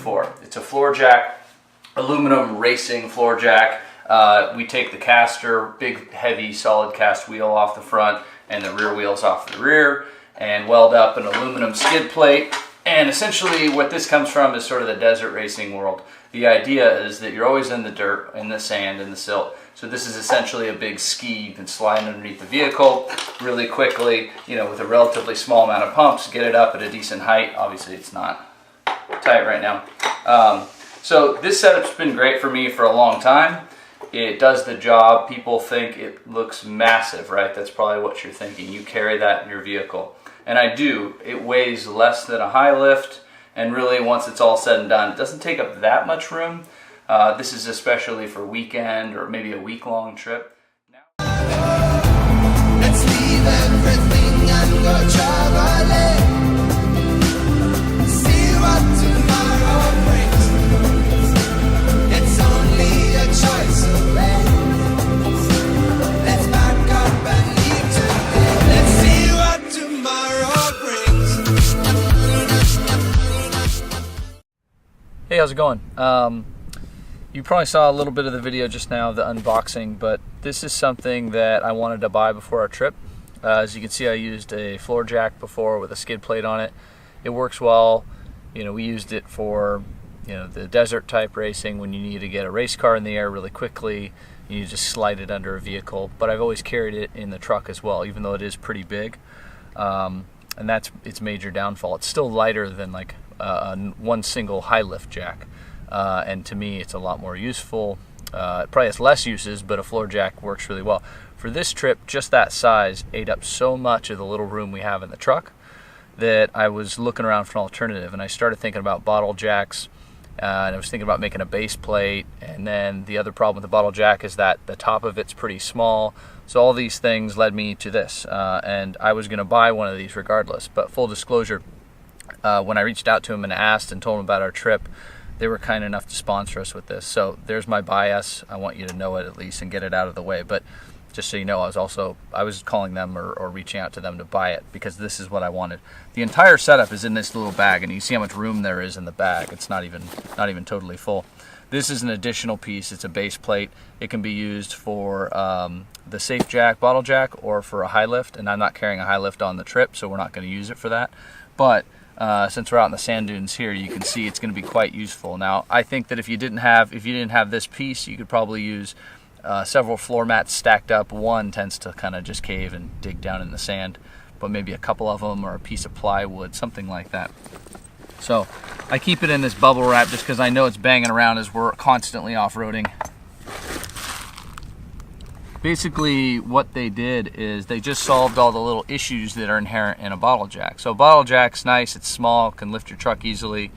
before. It's a floor jack, aluminum racing floor jack. We take the caster, big heavy solid cast wheel off the front and the rear wheels off the rear, and weld up an aluminum skid plate. And essentially what this comes from is sort of the desert racing world. The idea is that you're always in the dirt, in the sand, in the silt. So this is essentially a big ski. You can slide underneath the vehicle really quickly, you know, with a relatively small amount of pumps, get it up at a decent height. Obviously it's not tight right now. So this setup's been great for me for a long time. It does the job. People think it looks massive, right? That's probably what you're thinking. You carry that in your vehicle. And I do. It weighs less than a high lift, and really once it's all said and done, it doesn't take up that much room. This is especially for weekend or maybe a week-long trip. Let's leave everything and go traveling. See what tomorrow brings. It's only a choice away. Let's back up and leave today. Let's see what tomorrow brings. Hey, how's it going? You probably saw a little bit of the video just now, the unboxing, but this is something that I wanted to buy before our trip. As you can see, I used a floor jack before with a skid plate on it. It works well. You know, we used it for, you know, the desert type racing when you need to get a race car in the air really quickly. You just slide it under a vehicle, but I've always carried it in the truck as well, even though it is pretty big. And that's its major downfall. It's still lighter than like one single high lift jack. And to me, it's a lot more useful. It probably has less uses, but a floor jack works really well. For this trip, just that size ate up so much of the little room we have in the truck that I was looking around for an alternative, and I started thinking about bottle jacks, and I was thinking about making a base plate. And then the other problem with the bottle jack is that the top of it's pretty small. So all these things led me to this, and I was going to buy one of these regardless. But full disclosure, when I reached out to them and asked and told them about our trip, they were kind enough to sponsor us with this. So there's my bias. I want you to know it at least and get it out of the way. But just so you know, I was calling them or reaching out to them to buy it because this is what I wanted. The entire setup is in this little bag, and you see how much room there is in the bag. It's not even totally full. This is an additional piece. It's a base plate. It can be used for the safe jack, bottle jack, or for a high lift. And I'm not carrying a high lift on the trip, so we're not going to use it for that. But since we're out in the sand dunes here, you can see it's going to be quite useful. Now, I think that if you didn't have this piece, you could probably use several floor mats stacked up. One tends to kind of just cave and dig down in the sand, but maybe a couple of them or a piece of plywood, something like that. So I keep it in this bubble wrap just because I know it's banging around as we're constantly off-roading. Basically what they did is they just solved all the little issues that are inherent in a bottle jack. So a bottle jack's nice, it's small, can lift your truck easily,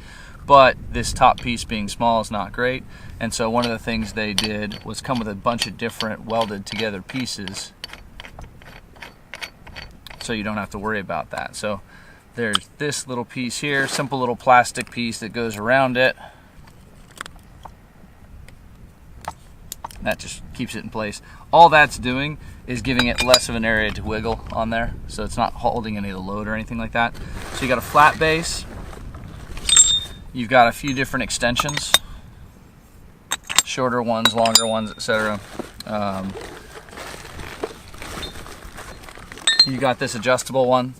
but this top piece being small is not great. And so one of the things they did was come with a bunch of different welded together pieces so you don't have to worry about that. So there's this little piece here, simple little plastic piece that goes around it. That just keeps it in place. All that's doing is giving it less of an area to wiggle on there, so it's not holding any of the load or anything like that. So you got a flat base, you've got a few different extensions, shorter ones, longer ones, etc. You got this adjustable one,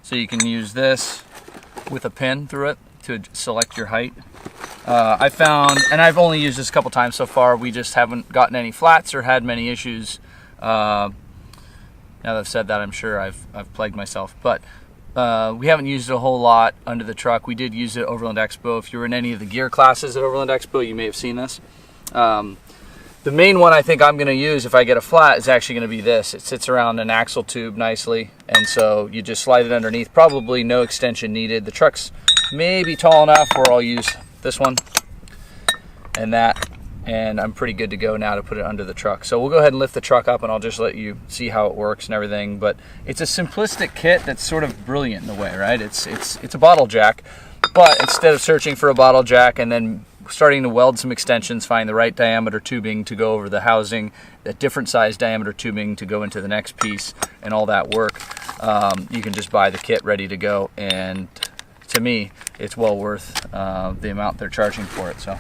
so you can use this with a pin through it to select your height. I found, and I've only used this a couple times so far, we just haven't gotten any flats or had many issues. Now that I've said that, I'm sure I've plagued myself, but we haven't used it a whole lot under the truck. We did use it at Overland Expo. If you were in any of the gear classes at Overland Expo, you may have seen this. The main one I think I'm going to use if I get a flat is actually going to be this. It sits around an axle tube nicely, and so you just slide it underneath. Probably no extension needed. The truck's maybe tall enough where I'll use this one and that, and I'm pretty good to go now to put it under the truck. So we'll go ahead and lift the truck up and I'll just let you see how it works and everything. But it's a simplistic kit that's sort of brilliant in a way, right? It's a bottle jack, but instead of searching for a bottle jack and then starting to weld some extensions, find the right diameter tubing to go over the housing, a different size diameter tubing to go into the next piece, and all that work, you can just buy the kit ready to go, and to me, it's well worth the amount they're charging for it. So.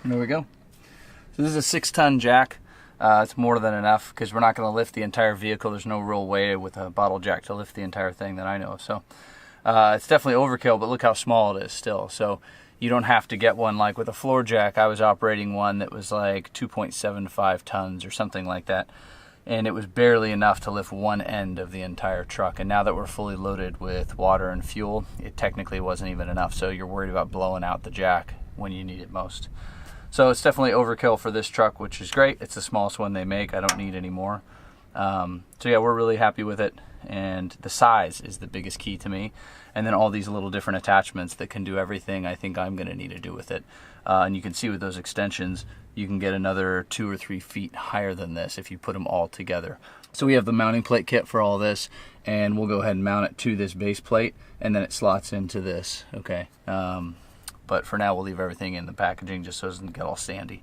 There we go. So this is a 6-ton jack. It's more than enough because we're not going to lift the entire vehicle. There's no real way with a bottle jack to lift the entire thing that I know of. So it's definitely overkill, but look how small it is still. So you don't have to get one like with a floor jack. I was operating one that was like 2.75 tons or something like that. And it was barely enough to lift one end of the entire truck. And now that we're fully loaded with water and fuel, it technically wasn't even enough. So you're worried about blowing out the jack when you need it most. So it's definitely overkill for this truck, which is great. It's the smallest one they make. I don't need any more. So yeah, we're really happy with it. And the size is the biggest key to me. And then all these little different attachments that can do everything I think I'm going to need to do with it. And you can see with those extensions, you can get another 2 or 3 feet higher than this if you put them all together. So we have the mounting plate kit for all this, and we'll go ahead and mount it to this base plate, and then it slots into this, okay? But for now, we'll leave everything in the packaging just so it doesn't get all sandy.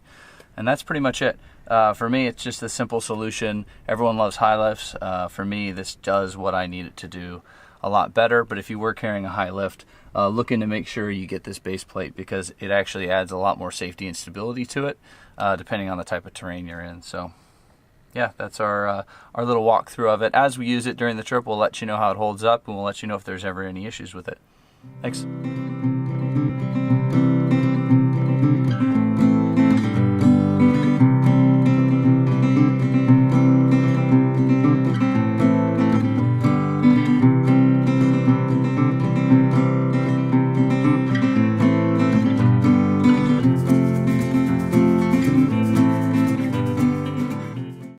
And that's pretty much it. For me, it's just a simple solution. Everyone loves high lifts. For me, this does what I need it to do a lot better. But if you were carrying a high lift, look into make sure you get this base plate because it actually adds a lot more safety and stability to it, depending on the type of terrain you're in. So yeah, that's our little walkthrough of it. As we use it during the trip, we'll let you know how it holds up, and we'll let you know if there's ever any issues with it. Thanks.